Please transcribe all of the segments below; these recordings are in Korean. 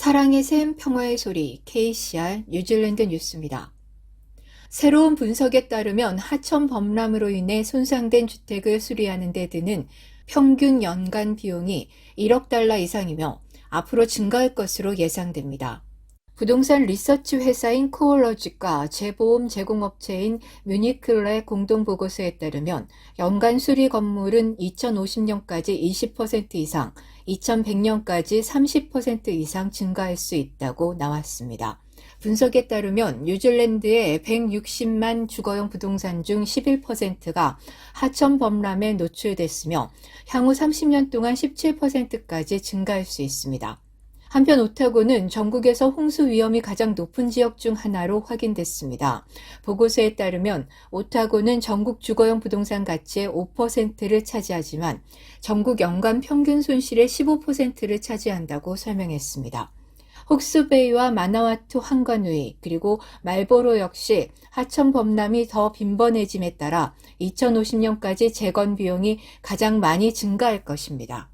사랑의 샘, 평화의 소리, KCR 뉴질랜드 뉴스입니다. 새로운 분석에 따르면 하천 범람으로 인해 손상된 주택을 수리하는 데 드는 평균 연간 비용이 1억 달러 이상이며 앞으로 증가할 것으로 예상됩니다. 부동산 리서치 회사인 코올러지과 재보험 제공업체인 뮤니클의 공동보고서에 따르면 연간 수리 건물은 2050년까지 20% 이상, 2100년까지 30% 이상 증가할 수 있다고 나왔습니다. 분석에 따르면 뉴질랜드의 160만 주거용 부동산 중 11%가 하천 범람에 노출됐으며 향후 30년 동안 17%까지 증가할 수 있습니다. 한편 오타고는 전국에서 홍수 위험이 가장 높은 지역 중 하나로 확인됐습니다. 보고서에 따르면 오타고는 전국 주거용 부동산 가치의 5%를 차지하지만 전국 연간 평균 손실의 15%를 차지한다고 설명했습니다. 홉스베이와 마나와투 한가누이 그리고 말보로 역시 하천 범람이 더 빈번해짐에 따라 2050년까지 재건 비용이 가장 많이 증가할 것입니다.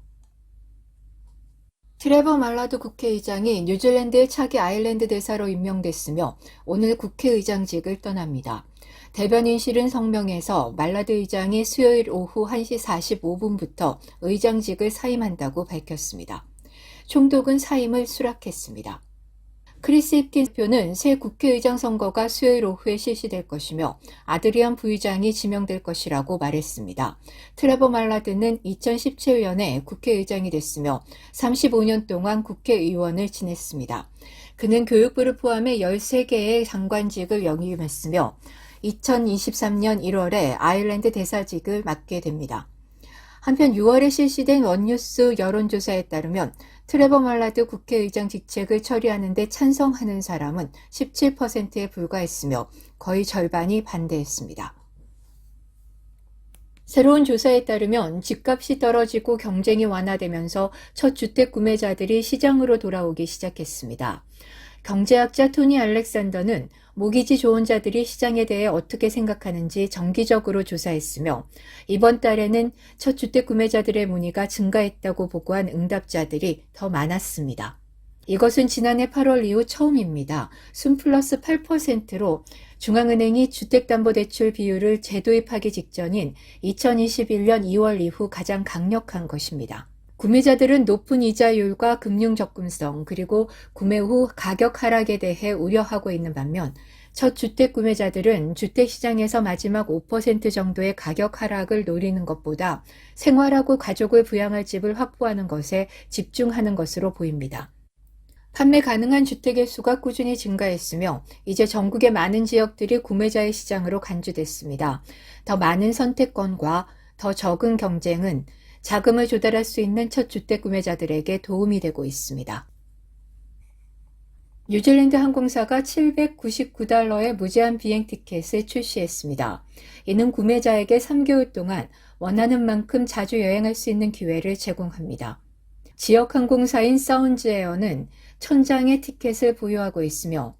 트레버 말라드 국회의장이 뉴질랜드의 차기 아일랜드 대사로 임명됐으며 오늘 국회의장직을 떠납니다. 대변인실은 성명에서 말라드 의장이 수요일 오후 1시 45분부터 의장직을 사임한다고 밝혔습니다. 총독은 사임을 수락했습니다. 크리스 힙킨 대표는 새 국회의장 선거가 수요일 오후에 실시될 것이며 아드리안 부의장이 지명될 것이라고 말했습니다. 트레버 말라드는 2017년에 국회의장이 됐으며 35년 동안 국회의원을 지냈습니다. 그는 교육부를 포함해 13개의 장관직을 역임했으며 2023년 1월에 아일랜드 대사직을 맡게 됩니다. 한편 6월에 실시된 원뉴스 여론조사에 따르면 트레버 말라드 국회의장 직책을 처리하는 데 찬성하는 사람은 17%에 불과했으며 거의 절반이 반대했습니다. 새로운 조사에 따르면 집값이 떨어지고 경쟁이 완화되면서 첫 주택 구매자들이 시장으로 돌아오기 시작했습니다. 경제학자 토니 알렉산더는 모기지 좋은 자들이 시장에 대해 어떻게 생각하는지 정기적으로 조사했으며 이번 달에는 첫 주택 구매자들의 문의가 증가했다고 보고한 응답자들이 더 많았습니다. 이것은 지난해 8월 이후 처음입니다. 순 플러스 8%로 중앙은행이 주택담보대출 비율을 재도입하기 직전인 2021년 2월 이후 가장 강력한 것입니다. 구매자들은 높은 이자율과 금융 접근성 그리고 구매 후 가격 하락에 대해 우려하고 있는 반면 첫 주택 구매자들은 주택시장에서 마지막 5% 정도의 가격 하락을 노리는 것보다 생활하고 가족을 부양할 집을 확보하는 것에 집중하는 것으로 보입니다. 판매 가능한 주택의 수가 꾸준히 증가했으며 이제 전국의 많은 지역들이 구매자의 시장으로 간주됐습니다. 더 많은 선택권과 더 적은 경쟁은 자금을 조달할 수 있는 첫 주택 구매자들에게 도움이 되고 있습니다. 뉴질랜드 항공사가 799달러의 무제한 비행 티켓을 출시했습니다. 이는 구매자에게 3개월 동안 원하는 만큼 자주 여행할 수 있는 기회를 제공합니다. 지역 항공사인 사운즈에어는 1000장의 티켓을 보유하고 있으며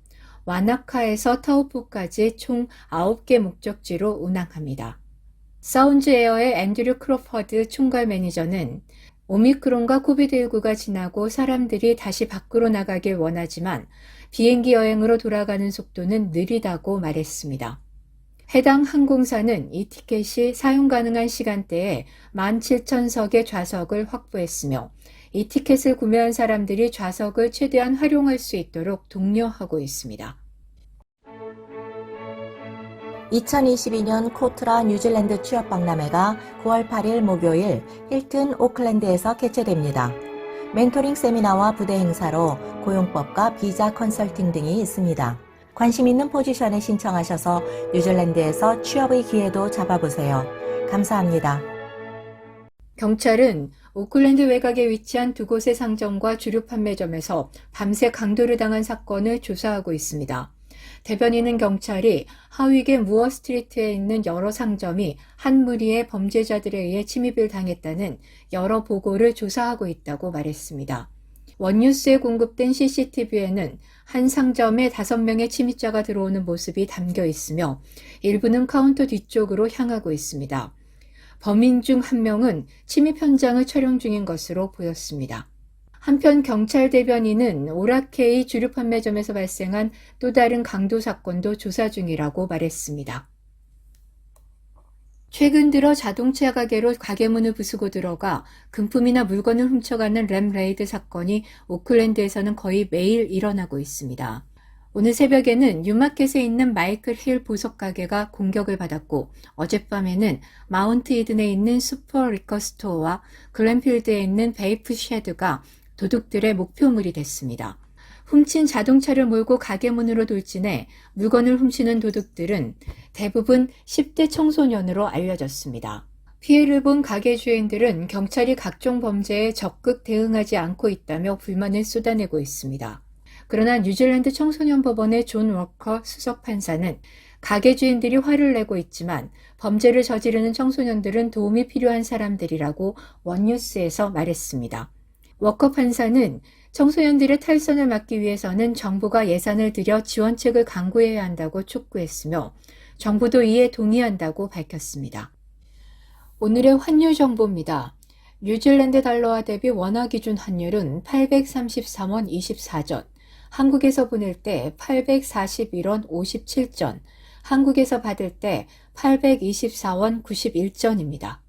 와나카에서 타우푸까지 총 9개 목적지로 운항합니다. 사운즈에어의 앤드류 크로퍼드 총괄 매니저는 오미크론과 코비드19가 지나고 사람들이 다시 밖으로 나가길 원하지만 비행기 여행으로 돌아가는 속도는 느리다고 말했습니다. 해당 항공사는 이 티켓이 사용 가능한 시간대에 17,000석의 좌석을 확보했으며 이 티켓을 구매한 사람들이 좌석을 최대한 활용할 수 있도록 독려하고 있습니다. 2022년 코트라 뉴질랜드 취업박람회가 9월 8일 목요일 힐튼 오클랜드에서 개최됩니다. 멘토링 세미나와 부대 행사로 고용법과 비자 컨설팅 등이 있습니다. 관심 있는 포지션에 신청하셔서 뉴질랜드에서 취업의 기회도 잡아보세요. 감사합니다. 경찰은 오클랜드 외곽에 위치한 두 곳의 상점과 주류 판매점에서 밤새 강도를 당한 사건을 조사하고 있습니다. 대변인은 경찰이 하위계 무어 스트리트에 있는 여러 상점이 한 무리의 범죄자들에 의해 침입을 당했다는 여러 보고를 조사하고 있다고 말했습니다. 원뉴스에 공급된 CCTV에는 한 상점에 5명의 침입자가 들어오는 모습이 담겨 있으며 일부는 카운터 뒤쪽으로 향하고 있습니다. 범인 중 한 명은 침입 현장을 촬영 중인 것으로 보였습니다. 한편 경찰 대변인은 오라케이 주류 판매점에서 발생한 또 다른 강도 사건도 조사 중이라고 말했습니다. 최근 들어 자동차 가게로 가게 문을 부수고 들어가 금품이나 물건을 훔쳐가는 램 레이드 사건이 오클랜드에서는 거의 매일 일어나고 있습니다. 오늘 새벽에는 뉴마켓에 있는 마이클 힐 보석 가게가 공격을 받았고 어젯밤에는 마운트 이든에 있는 슈퍼 리커 스토어와 글렌필드에 있는 베이프 쉐드가 도둑들의 목표물이 됐습니다. 훔친 자동차를 몰고 가게 문으로 돌진해 물건을 훔치는 도둑들은 대부분 10대 청소년으로 알려졌습니다. 피해를 본 가게 주인들은 경찰이 각종 범죄에 적극 대응하지 않고 있다며 불만을 쏟아내고 있습니다. 그러나 뉴질랜드 청소년 법원의 존 워커 수석 판사는 가게 주인들이 화를 내고 있지만 범죄를 저지르는 청소년들은 도움이 필요한 사람들이라고 원뉴스에서 말했습니다. 워커 판사는 청소년들의 탈선을 막기 위해서는 정부가 예산을 들여 지원책을 강구해야 한다고 촉구했으며 정부도 이에 동의한다고 밝혔습니다. 오늘의 환율 정보입니다. 뉴질랜드 달러와 대비 원화 기준 환율은 833원 24전, 한국에서 보낼 때 841원 57전, 한국에서 받을 때 824원 91전입니다.